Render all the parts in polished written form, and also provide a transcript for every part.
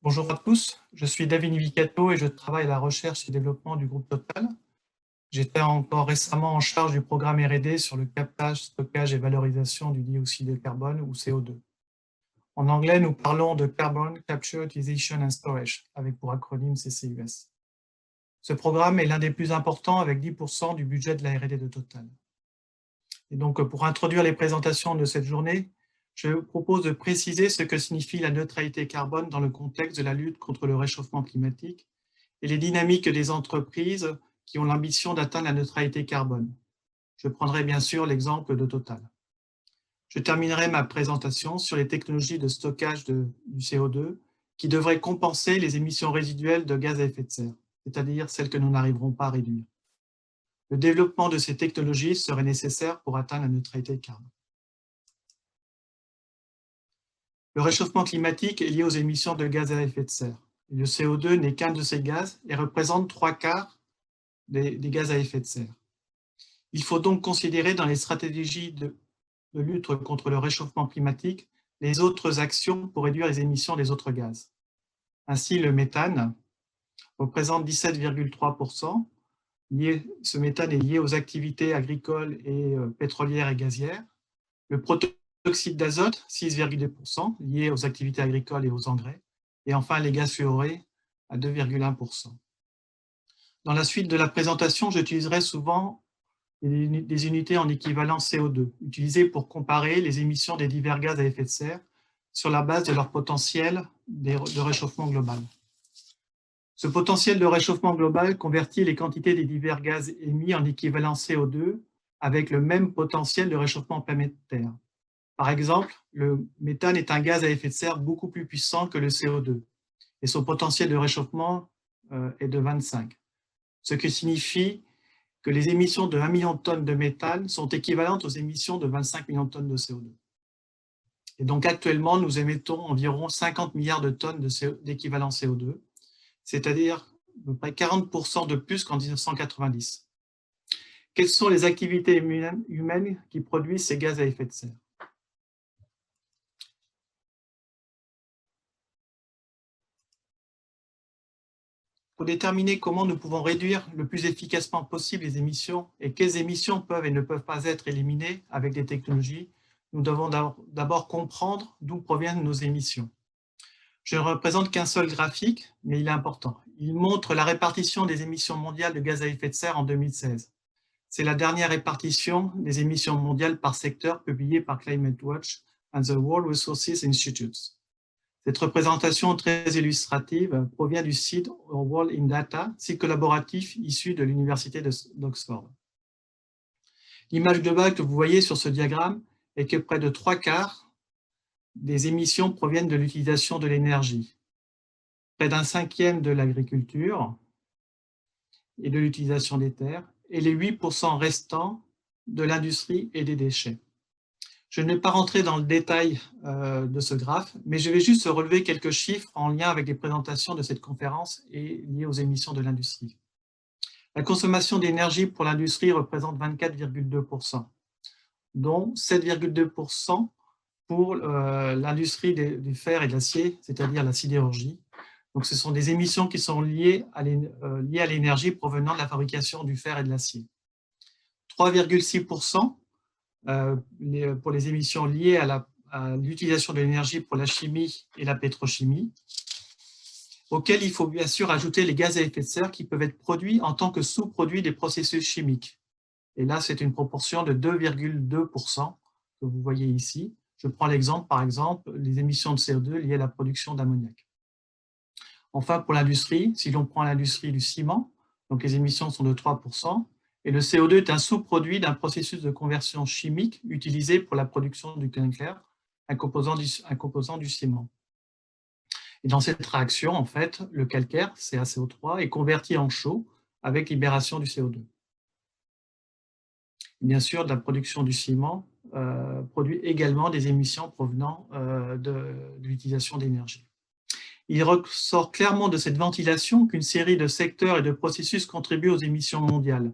Bonjour à tous, je suis David Nivicato et je travaille à la recherche et développement du groupe Total. J'étais encore récemment en charge du programme R&D sur le captage, stockage et valorisation du dioxyde de carbone ou CO2. En anglais, nous parlons de Carbon Capture, Utilization and Storage, avec pour acronyme CCUS. Ce programme est l'un des plus importants avec 10% du budget de la R&D de Total. Et donc, pour introduire les présentations de cette journée, je vous propose de préciser ce que signifie la neutralité carbone dans le contexte de la lutte contre le réchauffement climatique et les dynamiques des entreprises qui ont l'ambition d'atteindre la neutralité carbone. Je prendrai bien sûr l'exemple de Total. Je terminerai ma présentation sur les technologies de stockage du CO2 qui devraient compenser les émissions résiduelles de gaz à effet de serre, c'est-à-dire celles que nous n'arriverons pas à réduire. Le développement de ces technologies serait nécessaire pour atteindre la neutralité carbone. Le réchauffement climatique est lié aux émissions de gaz à effet de serre. Le CO2 n'est qu'un de ces gaz et représente 3/4 des gaz à effet de serre. Il faut donc considérer dans les stratégies de lutte contre le réchauffement climatique les autres actions pour réduire les émissions des autres gaz. Ainsi, le méthane représente 17,3%. Ce méthane est lié aux activités agricoles et pétrolières et gazières. Le protoxyde d'azote, 6,2%, lié aux activités agricoles et aux engrais. Et enfin, les gaz fluorés à 2,1%. Dans la suite de la présentation, j'utiliserai souvent des unités en équivalent CO2, utilisées pour comparer les émissions des divers gaz à effet de serre sur la base de leur potentiel de réchauffement global. Ce potentiel de réchauffement global convertit les quantités des divers gaz émis en équivalent CO2 avec le même potentiel de réchauffement planétaire. Par exemple, le méthane est un gaz à effet de serre beaucoup plus puissant que le CO2 et son potentiel de réchauffement est de 25, ce qui signifie que les émissions de 1 million de tonnes de méthane sont équivalentes aux émissions de 25 millions de tonnes de CO2. Et donc actuellement, nous émettons environ 50 milliards de tonnes d'équivalent CO2, c'est-à-dire à peu près 40% de plus qu'en 1990. Quelles sont les activités humaines qui produisent ces gaz à effet de serre? Pour déterminer comment nous pouvons réduire le plus efficacement possible les émissions et quelles émissions peuvent et ne peuvent pas être éliminées avec des technologies, nous devons d'abord comprendre d'où proviennent nos émissions. Je ne représente qu'un seul graphique, mais il est important. Il montre la répartition des émissions mondiales de gaz à effet de serre en 2016. C'est la dernière répartition des émissions mondiales par secteur publiée par Climate Watch and the World Resources Institute. Cette représentation très illustrative provient du site World in Data, site collaboratif issu de l'Université d'Oxford. L'image globale que vous voyez sur ce diagramme est que près de 3/4 des émissions proviennent de l'utilisation de l'énergie, près d'un 5e de l'agriculture et de l'utilisation des terres, et les 8% restants de l'industrie et des déchets. Je ne vais pas rentrer dans le détail de ce graphe, mais je vais juste relever quelques chiffres en lien avec les présentations de cette conférence et liées aux émissions de l'industrie. La consommation d'énergie pour l'industrie représente 24,2%, dont 7,2% pour l'industrie du fer et de l'acier, c'est-à-dire la sidérurgie. Donc ce sont des émissions qui sont liées à l'énergie provenant de la fabrication du fer et de l'acier. 3,6% pour les émissions liées à l'utilisation de l'énergie pour la chimie et la pétrochimie, auxquelles il faut bien sûr ajouter les gaz à effet de serre qui peuvent être produits en tant que sous-produits des processus chimiques. Et là, c'est une proportion de 2,2% que vous voyez ici. Je prends l'exemple, par exemple, les émissions de CO2 liées à la production d'ammoniac. Enfin, pour l'industrie, si l'on prend l'industrie du ciment, donc les émissions sont de 3%, et le CO2 est un sous-produit d'un processus de conversion chimique utilisé pour la production du clinker, un composant du ciment. Et dans cette réaction, en fait, le calcaire, CaCO3, est converti en chaux avec libération du CO2. Bien sûr, de la production du ciment produit également des émissions provenant de l'utilisation d'énergie. Il ressort clairement de cette ventilation qu'une série de secteurs et de processus contribuent aux émissions mondiales.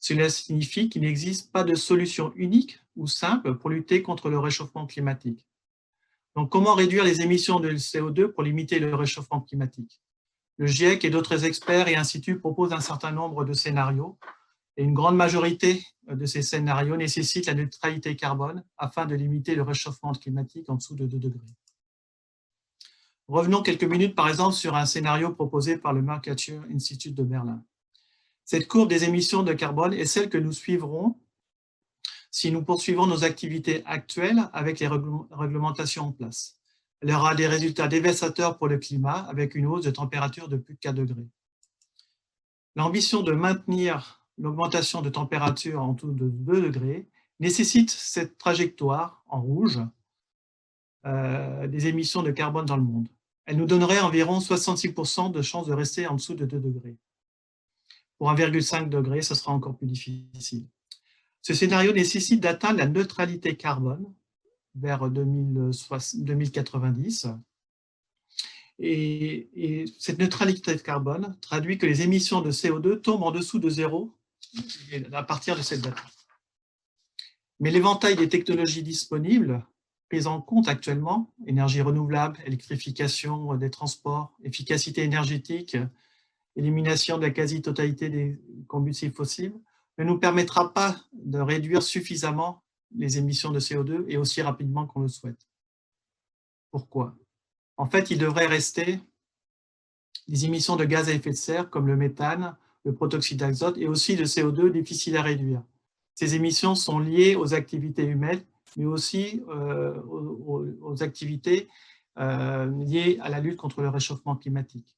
Cela signifie qu'il n'existe pas de solution unique ou simple pour lutter contre le réchauffement climatique. Donc, comment réduire les émissions de CO2 pour limiter le réchauffement climatique? Le GIEC et d'autres experts et instituts proposent un certain nombre de scénarios, et une grande majorité de ces scénarios nécessitent la neutralité carbone afin de limiter le réchauffement climatique en dessous de 2 degrés. Revenons quelques minutes, par exemple, sur un scénario proposé par le Mercator Institute de Berlin. Cette courbe des émissions de carbone est celle que nous suivrons si nous poursuivons nos activités actuelles avec les réglementations en place. Elle aura des résultats dévastateurs pour le climat avec une hausse de température de plus de 4 degrés. L'ambition de maintenir l'augmentation de température en dessous de 2 degrés nécessite cette trajectoire en rouge des émissions de carbone dans le monde. Elle nous donnerait environ 66% de chances de rester en dessous de 2 degrés. Pour 1,5 degré, ce sera encore plus difficile. Ce scénario nécessite d'atteindre la neutralité carbone vers 2090. Et cette neutralité de carbone traduit que les émissions de CO2 tombent en dessous de zéro à partir de cette date. Mais l'éventail des technologies disponibles prises en compte actuellement, énergie renouvelable, électrification des transports, efficacité énergétique, élimination de la quasi-totalité des combustibles fossiles, ne nous permettra pas de réduire suffisamment les émissions de CO2 et aussi rapidement qu'on le souhaite. Pourquoi? En fait, il devrait rester des émissions de gaz à effet de serre comme le méthane, le protoxyde d'azote et aussi le CO2 difficiles à réduire. Ces émissions sont liées aux activités humaines, mais aussi aux activités liées à la lutte contre le réchauffement climatique.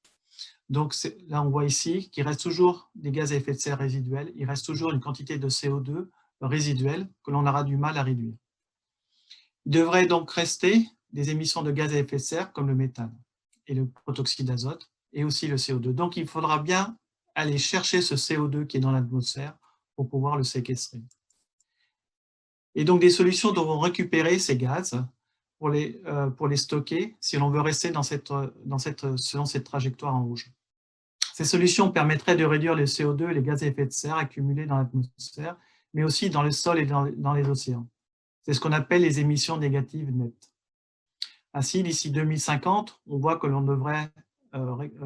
Donc là, on voit ici qu'il reste toujours des gaz à effet de serre résiduels, il reste toujours une quantité de CO2 résiduelle que l'on aura du mal à réduire. Il devrait donc rester des émissions de gaz à effet de serre comme le méthane et le protoxyde d'azote et aussi le CO2. Donc il faudra bien aller chercher ce CO2 qui est dans l'atmosphère pour pouvoir le séquestrer. Et donc des solutions devront récupérer ces gaz pour les stocker si l'on veut rester selon cette trajectoire en rouge. Ces solutions permettraient de réduire le CO2 et les gaz à effet de serre accumulés dans l'atmosphère, mais aussi dans le sol et dans les océans. C'est ce qu'on appelle les émissions négatives nettes. Ainsi, d'ici 2050, on voit que l'on devrait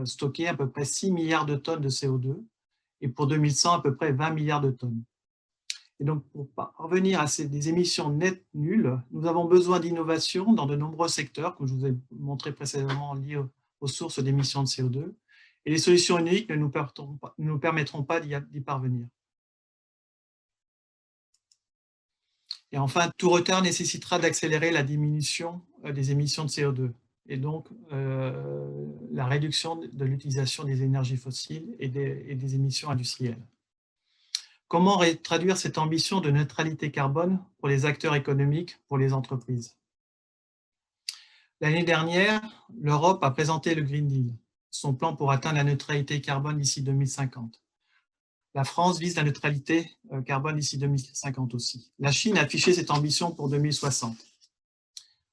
stocker à peu près 6 milliards de tonnes de CO2 et pour 2100, à peu près 20 milliards de tonnes. Et donc, pour parvenir à des émissions nettes nulles, nous avons besoin d'innovation dans de nombreux secteurs, comme je vous ai montré précédemment, liés aux sources d'émissions de CO2. Et les solutions uniques ne nous permettront pas d'y parvenir. Et enfin, tout retard nécessitera d'accélérer la diminution des émissions de CO2 et donc la réduction de l'utilisation des énergies fossiles et des émissions industrielles. Comment traduire cette ambition de neutralité carbone pour les acteurs économiques, pour les entreprises? L'année dernière, l'Europe a présenté le Green Deal, son plan pour atteindre la neutralité carbone d'ici 2050. La France vise la neutralité carbone d'ici 2050 aussi. La Chine a affiché cette ambition pour 2060.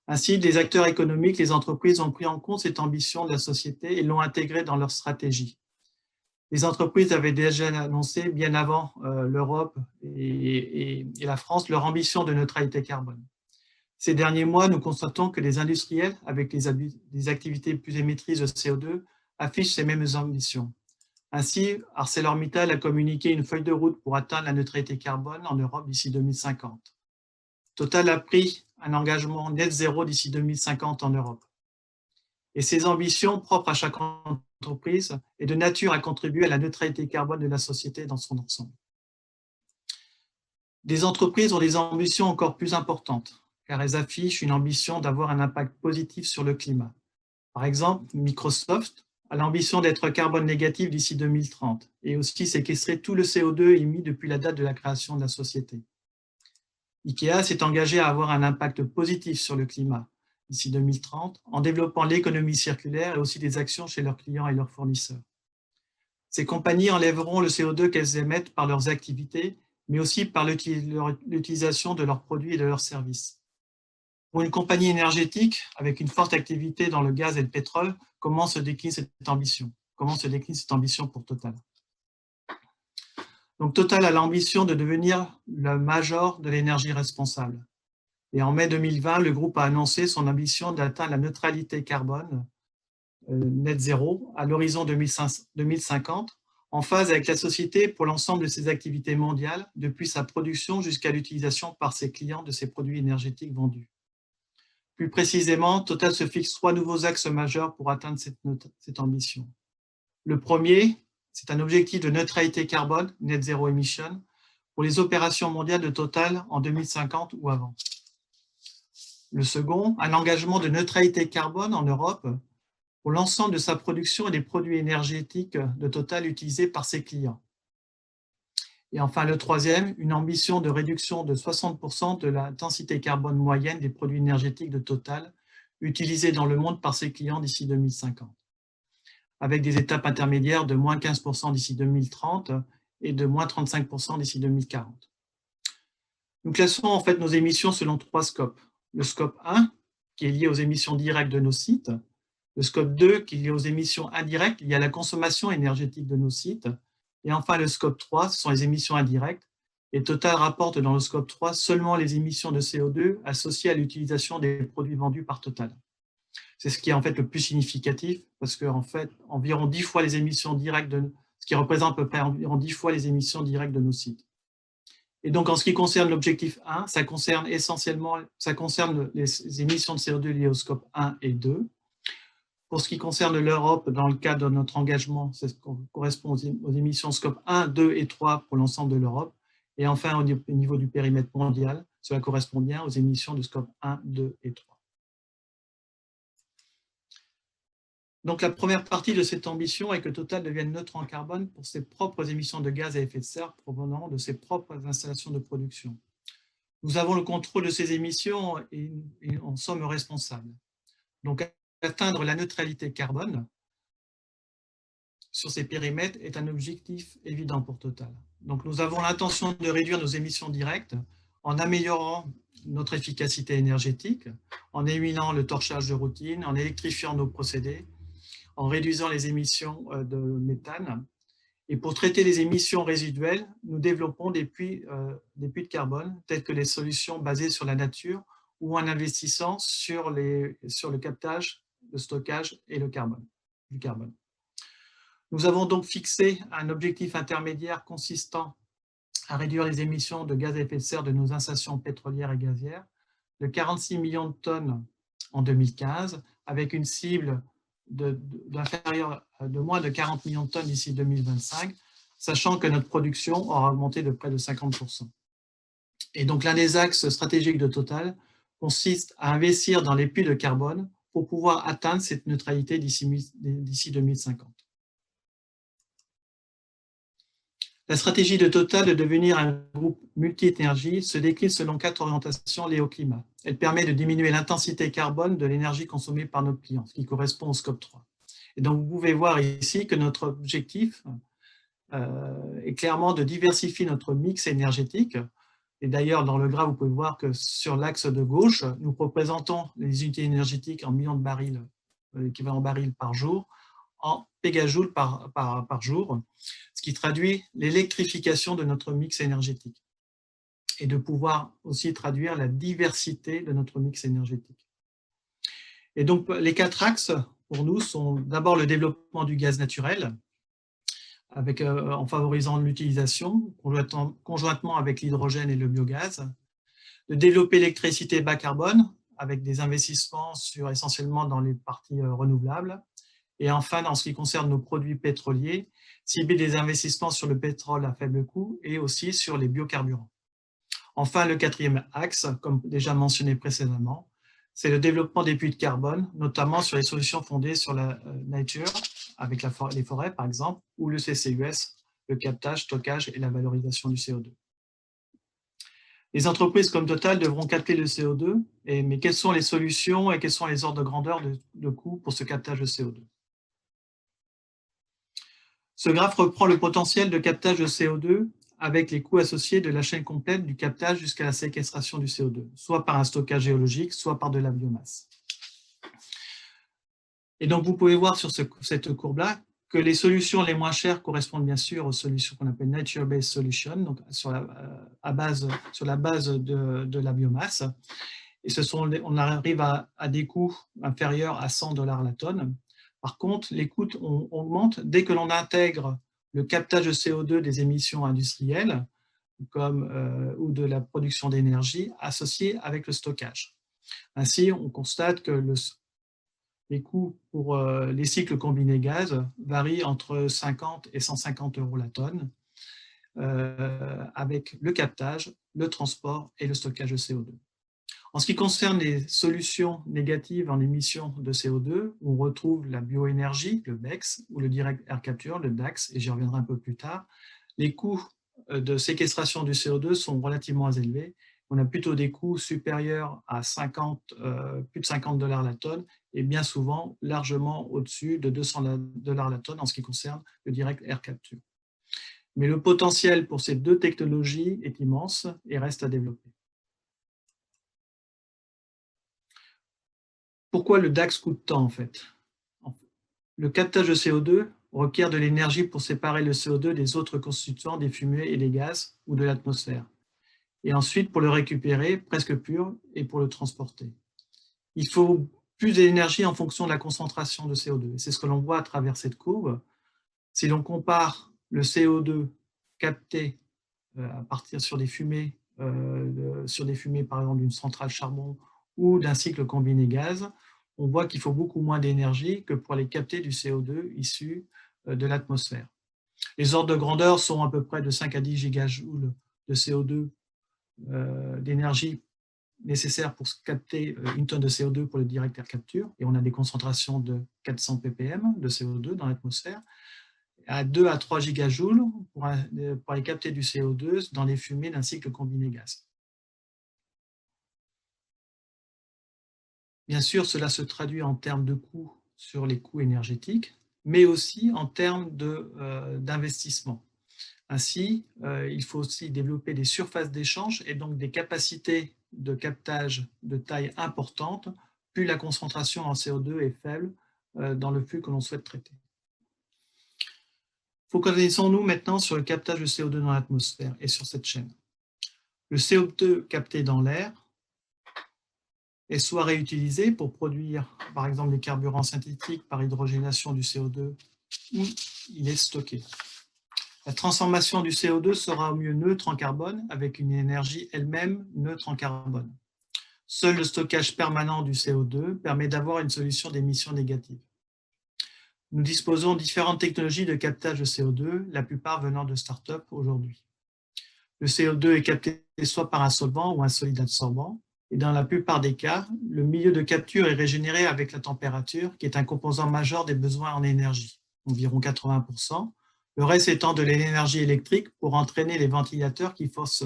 Ainsi, les acteurs économiques, les entreprises ont pris en compte cette ambition de la société et l'ont intégrée dans leur stratégie. Les entreprises avaient déjà annoncé, bien avant l'Europe et la France, leur ambition de neutralité carbone. Ces derniers mois, nous constatons que les industriels, avec des activités plus émettrices de CO2, affichent ces mêmes ambitions. Ainsi, ArcelorMittal a communiqué une feuille de route pour atteindre la neutralité carbone en Europe d'ici 2050. Total a pris un engagement net zéro d'ici 2050 en Europe. Et ces ambitions propres à chaque entreprise est de nature à contribuer à la neutralité carbone de la société dans son ensemble. Des entreprises ont des ambitions encore plus importantes, car elles affichent une ambition d'avoir un impact positif sur le climat. Par exemple, Microsoft a l'ambition d'être carbone négatif d'ici 2030 et aussi séquestrer tout le CO2 émis depuis la date de la création de la société. IKEA s'est engagé à avoir un impact positif sur le climat d'ici 2030 en développant l'économie circulaire et aussi des actions chez leurs clients et leurs fournisseurs. Ces compagnies enlèveront le CO2 qu'elles émettent par leurs activités, mais aussi par l'utilisation de leurs produits et de leurs services. Pour une compagnie énergétique, avec une forte activité dans le gaz et le pétrole, comment se décline cette ambition? Comment se décline cette ambition pour Total? Donc Total a l'ambition de devenir le major de l'énergie responsable. Et en mai 2020, le groupe a annoncé son ambition d'atteindre la neutralité carbone net zéro à l'horizon 2050, en phase avec la société pour l'ensemble de ses activités mondiales, depuis sa production jusqu'à l'utilisation par ses clients de ses produits énergétiques vendus. Plus précisément, Total se fixe 3 nouveaux axes majeurs pour atteindre cette ambition. Le premier, c'est un objectif de neutralité carbone, net zero emission, pour les opérations mondiales de Total en 2050 ou avant. Le second, un engagement de neutralité carbone en Europe pour l'ensemble de sa production et des produits énergétiques de Total utilisés par ses clients. Et enfin, le troisième, une ambition de réduction de 60% de la densité carbone moyenne des produits énergétiques de Total utilisés dans le monde par ses clients d'ici 2050, avec des étapes intermédiaires de moins 15% d'ici 2030 et de moins 35% d'ici 2040. Nous classons en fait nos émissions selon 3 scopes. Le scope 1, qui est lié aux émissions directes de nos sites, le scope 2, qui est lié aux émissions indirectes liées à la consommation énergétique de nos sites, et enfin le scope 3, ce sont les émissions indirectes, et Total rapporte dans le scope 3 seulement les émissions de CO2 associées à l'utilisation des produits vendus par Total. C'est ce qui est en fait le plus significatif, parce qu'en fait, environ 10 fois les émissions directes, ce qui représente à peu près environ 10 fois les émissions directes de nos sites. Et donc, en ce qui concerne l'objectif 1, ça concerne les émissions de CO2 liées au scope 1 et 2. Pour ce qui concerne l'Europe, dans le cadre de notre engagement, ça correspond aux émissions scope 1, 2 et 3 pour l'ensemble de l'Europe. Et enfin, au niveau du périmètre mondial, cela correspond bien aux émissions de scope 1, 2 et 3. Donc, la première partie de cette ambition est que Total devienne neutre en carbone pour ses propres émissions de gaz à effet de serre provenant de ses propres installations de production. Nous avons le contrôle de ces émissions et en sommes responsables. Donc, atteindre la neutralité carbone sur ces périmètres est un objectif évident pour Total. Donc, nous avons l'intention de réduire nos émissions directes en améliorant notre efficacité énergétique, en éliminant le torchage de routine, en électrifiant nos procédés, en réduisant les émissions de méthane. Et pour traiter les émissions résiduelles, nous développons des puits de carbone, tels que les solutions basées sur la nature ou en investissant sur le captage, le stockage et du carbone. Nous avons donc fixé un objectif intermédiaire consistant à réduire les émissions de gaz à effet de serre de nos installations pétrolières et gazières de 46 millions de tonnes en 2015, avec une cible de moins de 40 millions de tonnes d'ici 2025, sachant que notre production aura augmenté de près de 50%. Et donc l'un des axes stratégiques de Total consiste à investir dans les puits de carbone pour pouvoir atteindre cette neutralité d'ici 2050. La stratégie de Total de devenir un groupe multi-énergie se décline selon 4 orientations liées au climat. Elle permet de diminuer l'intensité carbone de l'énergie consommée par nos clients, ce qui correspond au scope 3. Et donc, vous pouvez voir ici que notre objectif est clairement de diversifier notre mix énergétique. Et d'ailleurs, dans le graphe, vous pouvez voir que sur l'axe de gauche, nous représentons les unités énergétiques en millions de barils, équivalent barils par jour, en pégajoules par jour, ce qui traduit l'électrification de notre mix énergétique et de pouvoir aussi traduire la diversité de notre mix énergétique. Et donc, les 4 axes, pour nous, sont d'abord le développement du gaz naturel, en favorisant l'utilisation, conjointement avec l'hydrogène et le biogaz, de développer l'électricité bas carbone, avec des investissements essentiellement dans les parties renouvelables, et enfin, dans ce qui concerne nos produits pétroliers, cibler des investissements sur le pétrole à faible coût et aussi sur les biocarburants. Enfin, le 4e axe, comme déjà mentionné précédemment, c'est le développement des puits de carbone, notamment sur les solutions fondées sur la nature, avec les forêts par exemple, ou le CCUS, le captage, stockage et la valorisation du CO2. Les entreprises comme Total devront capter le CO2, mais quelles sont les solutions et quels sont les ordres de grandeur de coûts pour ce captage de CO2 ? Ce graphe reprend le potentiel de captage de CO2 avec les coûts associés de la chaîne complète du captage jusqu'à la séquestration du CO2, soit par un stockage géologique, soit par de la biomasse. Et donc, vous pouvez voir sur cette courbe-là que les solutions les moins chères correspondent bien sûr aux solutions qu'on appelle nature-based solutions, donc sur la base de la biomasse. Et on arrive à des coûts inférieurs à 100 $ la tonne. Par contre, les coûts augmentent dès que l'on intègre le captage de CO2 des émissions industrielles ou de la production d'énergie associée avec le stockage. Ainsi, on constate que les coûts pour les cycles combinés gaz varient entre 50 et 150 € la tonne, avec le captage, le transport et le stockage de CO2. En ce qui concerne les solutions négatives en émissions de CO2, on retrouve la bioénergie, le BECS, ou le direct air capture, le DAX, et j'y reviendrai un peu plus tard. Les coûts de séquestration du CO2 sont relativement élevés. On a plutôt des coûts supérieurs à plus de 50 $ la tonne, et bien souvent largement au-dessus de 200 $ la tonne en ce qui concerne le direct air capture. Mais le potentiel pour ces deux technologies est immense et reste à développer. Pourquoi le DAX coûte tant en fait? Le captage de CO2 requiert de l'énergie pour séparer le CO2 des autres constituants des fumées et des gaz ou de l'atmosphère, et ensuite pour le récupérer presque pur et pour le transporter. Il faut plus d'énergie en fonction de la concentration de CO2. C'est ce que l'on voit à travers cette courbe. Si l'on compare le CO2 capté à partir sur des fumées par exemple d'une centrale charbon ou d'un cycle combiné gaz, on voit qu'il faut beaucoup moins d'énergie que pour aller capter du CO2 issu de l'atmosphère. Les ordres de grandeur sont à peu près de 5 à 10 gigajoules de CO2 d'énergie nécessaire pour capter une tonne de CO2 pour le direct air capture, et on a des concentrations de 400 ppm de CO2 dans l'atmosphère, à 2 à 3 gigajoules pour aller capter du CO2 dans les fumées d'un cycle combiné gaz. Bien sûr, cela se traduit en termes de coûts sur les coûts énergétiques, mais aussi en termes d'investissement. Ainsi, il faut aussi développer des surfaces d'échange et donc des capacités de captage de taille importante, plus la concentration en CO2 est faible dans le flux que l'on souhaite traiter. Focalisons-nous maintenant sur le captage de CO2 dans l'atmosphère et sur cette chaîne. Le CO2 capté dans l'air est soit réutilisé pour produire, par exemple, des carburants synthétiques par hydrogénation du CO2, ou il est stocké. La transformation du CO2 sera au mieux neutre en carbone, avec une énergie elle-même neutre en carbone. Seul le stockage permanent du CO2 permet d'avoir une solution d'émissions négatives. Nous disposons de différentes technologies de captage de CO2, la plupart venant de start-up aujourd'hui. Le CO2 est capté soit par un solvant ou un solide absorbant, et dans la plupart des cas, le milieu de capture est régénéré avec la température, qui est un composant majeur des besoins en énergie, environ 80%, le reste étant de l'énergie électrique pour entraîner les ventilateurs qui forcent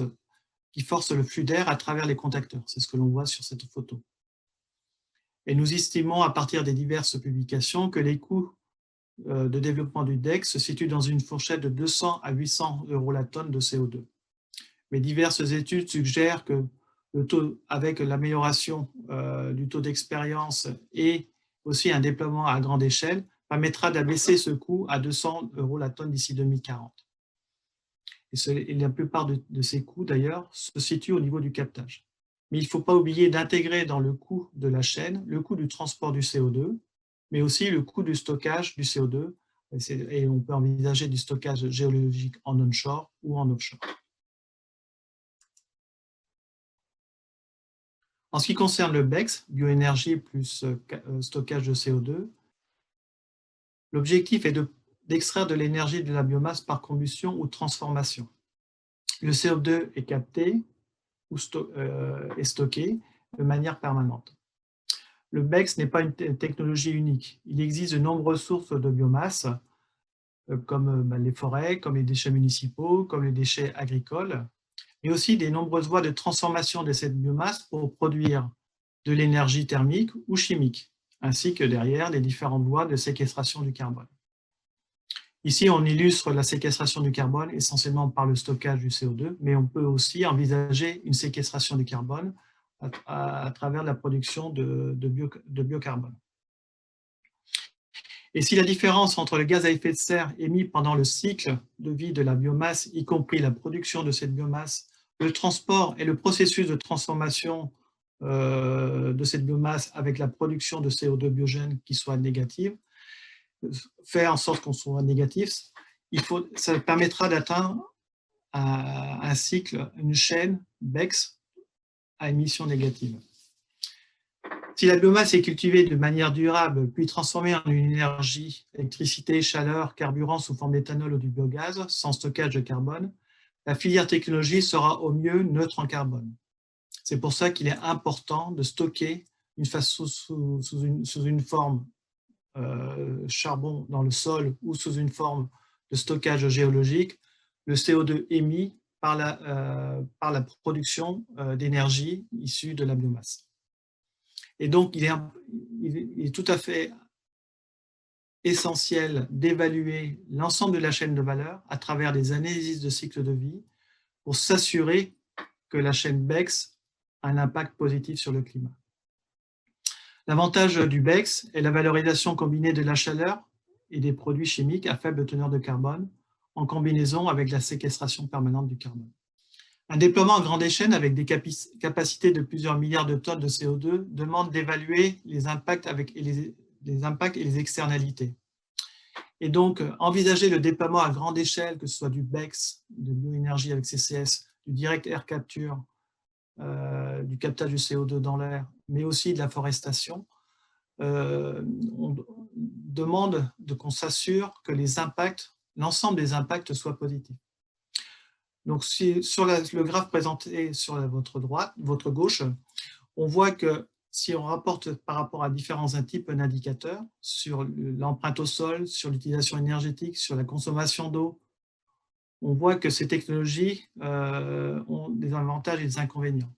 le flux d'air à travers les contacteurs. C'est ce que l'on voit sur cette photo. Et nous estimons, à partir des diverses publications, que les coûts de développement du DEX se situent dans une fourchette de 200 à 800 € la tonne de CO2. Mais diverses études suggèrent que le taux, avec l'amélioration du taux d'expérience et aussi un déploiement à grande échelle, permettra d'abaisser ce coût à 200 € la tonne d'ici 2040. Et la plupart de ces coûts, d'ailleurs, se situent au niveau du captage. Mais il ne faut pas oublier d'intégrer dans le coût de la chaîne le coût du transport du CO2, mais aussi le coût du stockage du CO2, et on peut envisager du stockage géologique en onshore ou en offshore. En ce qui concerne le BECS, bioénergie plus stockage de CO2, l'objectif est d'extraire de l'énergie de la biomasse par combustion ou transformation. Le CO2 est capté ou est stocké de manière permanente. Le BECS n'est pas une technologie unique. Il existe de nombreuses sources de biomasse, comme les forêts, comme les déchets municipaux, comme les déchets agricoles, mais aussi des nombreuses voies de transformation de cette biomasse pour produire de l'énergie thermique ou chimique, ainsi que derrière les différentes voies de séquestration du carbone. Ici, on illustre la séquestration du carbone essentiellement par le stockage du CO2, mais on peut aussi envisager une séquestration du carbone à travers la production de biocarbone. Et si la différence entre le gaz à effet de serre émis pendant le cycle de vie de la biomasse, y compris la production de cette biomasse, le transport et le processus de transformation de cette biomasse avec la production de CO2 biogène qui soit négative, fait en sorte qu'on soit négatif, ça permettra d'atteindre un cycle, une chaîne BECCS à émissions négatives. Si la biomasse est cultivée de manière durable, puis transformée en une énergie, électricité, chaleur, carburant sous forme d'éthanol ou du biogaz, sans stockage de carbone, la filière technologie sera au mieux neutre en carbone. C'est pour ça qu'il est important de stocker sous une forme charbon dans le sol ou sous une forme de stockage géologique, le CO2 émis par la production d'énergie issue de la biomasse. Et donc, il est tout à fait essentiel d'évaluer l'ensemble de la chaîne de valeur à travers des analyses de cycle de vie pour s'assurer que la chaîne BECCS a un impact positif sur le climat. L'avantage du BECCS est la valorisation combinée de la chaleur et des produits chimiques à faible teneur de carbone en combinaison avec la séquestration permanente du carbone. Un déploiement à grande échelle avec des capacités de plusieurs milliards de tonnes de CO2 demande d'évaluer les impacts et les externalités. Et donc, envisager le déploiement à grande échelle, que ce soit du BECCS, de bioénergie avec CCS, du direct air capture, du captage du CO2 dans l'air, mais aussi de la forestation, on demande qu'on s'assure que l'ensemble des impacts soient positifs. Donc, sur le graphe présenté sur votre gauche, on voit que si on rapporte par rapport à différents types d'indicateurs, sur l'empreinte au sol, sur l'utilisation énergétique, sur la consommation d'eau, on voit que ces technologies ont des avantages et des inconvénients.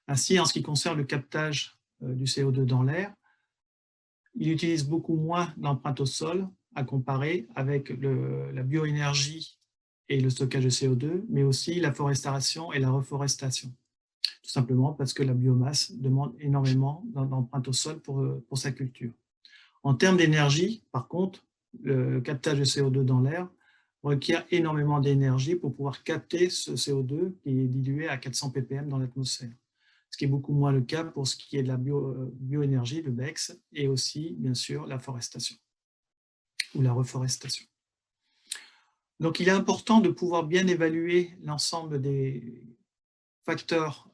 Ainsi, en ce qui concerne le captage du CO2 dans l'air, il utilise beaucoup moins l'empreinte au sol à comparer avec la bioénergie et le stockage de CO2, mais aussi la forestation et la reforestation. Tout simplement parce que la biomasse demande énormément d'empreinte au sol pour sa culture. En termes d'énergie, par contre, le captage de CO2 dans l'air requiert énormément d'énergie pour pouvoir capter ce CO2 qui est dilué à 400 ppm dans l'atmosphère. Ce qui est beaucoup moins le cas pour ce qui est de la bioénergie, le BECCS, et aussi, bien sûr, la forestation ou la reforestation. Donc, il est important de pouvoir bien évaluer l'ensemble des facteurs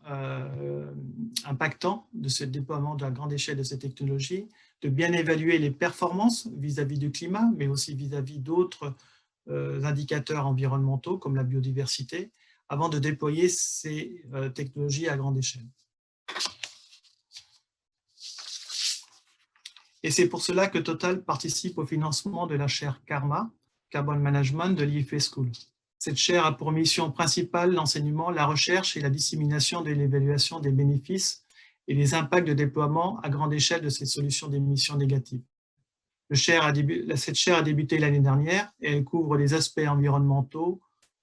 impactants de ce déploiement de la grande échelle de cette technologie, de bien évaluer les performances vis-à-vis du climat, mais aussi vis-à-vis d'autres indicateurs environnementaux comme la biodiversité, avant de déployer ces technologies à grande échelle. Et c'est pour cela que Total participe au financement de la chaire CARMA, Carbon Management de l'IFE School. Cette chaire a pour mission principale l'enseignement, la recherche et la dissémination de l'évaluation des bénéfices et les impacts de déploiement à grande échelle de ces solutions d'émissions négatives. Cette chaire a débuté l'année dernière et elle couvre les aspects environnementaux,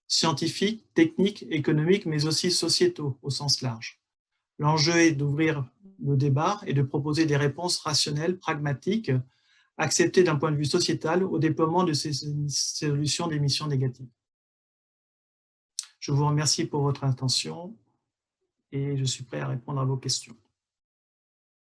scientifiques, techniques, économiques, mais aussi sociétaux au sens large. L'enjeu est d'ouvrir le débat et de proposer des réponses rationnelles, pragmatiques, acceptées d'un point de vue sociétal au déploiement de ces solutions d'émissions négatives. Je vous remercie pour votre attention et je suis prêt à répondre à vos questions.